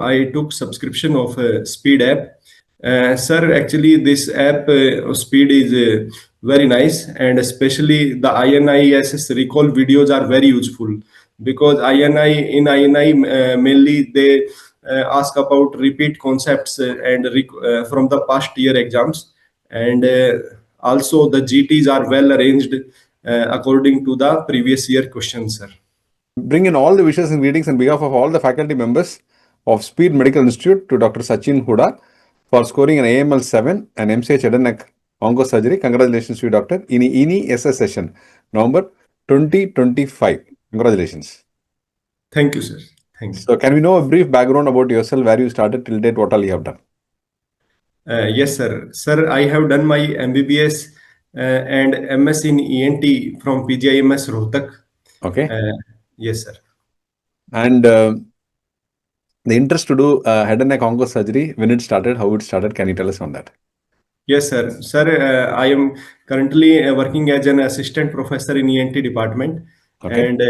I took subscription of Speed app. Sir, actually, this app Speed is very nice, and especially the INISS recall videos are very useful because INI mainly they ask about repeat concepts from the past year exams, and also the GTs are well arranged according to the previous year questions, sir. Bring in all the wishes and greetings on behalf of all the faculty members of Speed Medical Institute to Dr. Sachin Hooda for scoring an AML 7 and MCH head and neck onco surgery. Congratulations to you, Doctor. In NEET session, November 2025. Congratulations. Thank you, sir. Thank you. So, can we know a brief background about yourself, where you started till date, what all you have done? Yes, sir. Sir, I have done my MBBS and MS in ENT from PGIMS Rohtak. Okay. Yes, sir. And the interest to do head and neck onco surgery, when it started, how it started, can you tell us on that? Yes, sir. Sir, I am currently working as an assistant professor in ENT department. Okay. And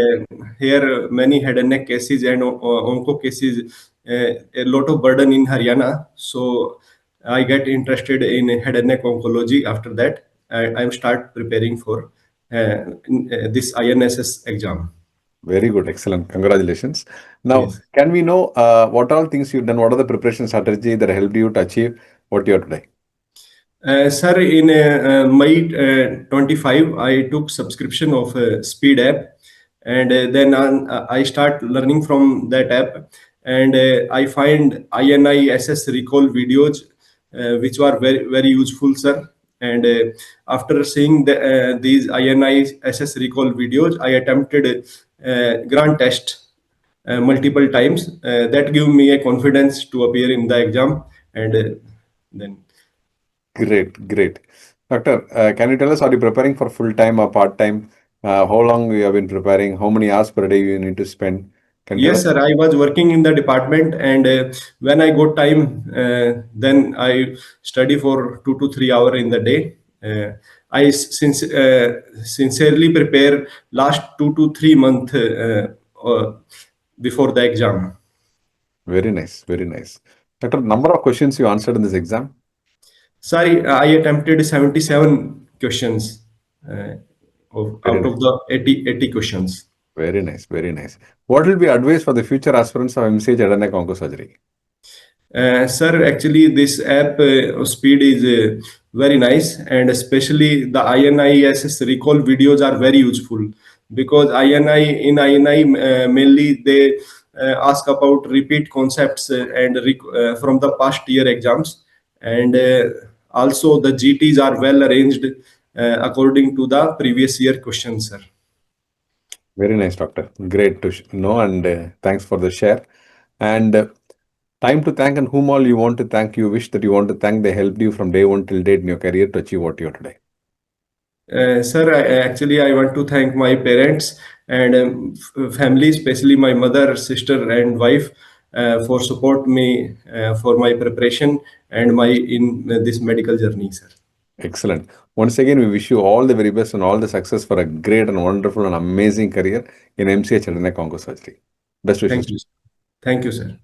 here many head and neck cases and onco cases, a lot of burden in Haryana. So I get interested in head and neck oncology. After that, I start preparing for this INSS exam. Very good. Excellent. Congratulations. Now, Yes. can we know what all things you've done? What are the preparation strategy that helped you to achieve what you are today? Sir, in May 25, I took subscription of Speed app, and then I start learning from that app, and I find INISS recall videos, which were very useful, sir. And after seeing these INISS recall videos, I attempted grant test multiple times. That give me a confidence to appear in the exam, and then. Great, great. Doctor, can you tell us, are you preparing for full-time or part-time? How long you have been preparing? How many hours per day you need to spend? Can you tell Yes, us? sir. I was working in the department, and when I got time, then I study for 2 to 3 hours in the day. Sincerely prepare last 2 to 3 months before the exam. Very nice, very nice. Doctor, number of questions you answered in this exam? Sorry, I attempted 77 questions Very out nice. of the 80 questions. Very nice, very nice. What will be advice for the future aspirants of MCH head and neck onco surgery? Sir, actually, this app Speed is very nice, and especially the INISS recall videos are very useful because INI mainly they ask about repeat concepts from the past year exams, and also the GTs are well arranged according to the previous year questions, sir. Very nice, Doctor. Great to know, and thanks for the share. And time to thank, and whom all you want to thank, you wish that you want to thank, they helped you from day one till date in your career to achieve what you are today. Sir, I want to thank my parents and family, especially my mother, sister, and wife, for support me for my preparation and my in this medical journey, sir. Excellent. Once again, we wish you all the very best and all the success for a great and wonderful and amazing career in MCH head and neck onco surgery. Best wishes. Thank you. Thank you, sir.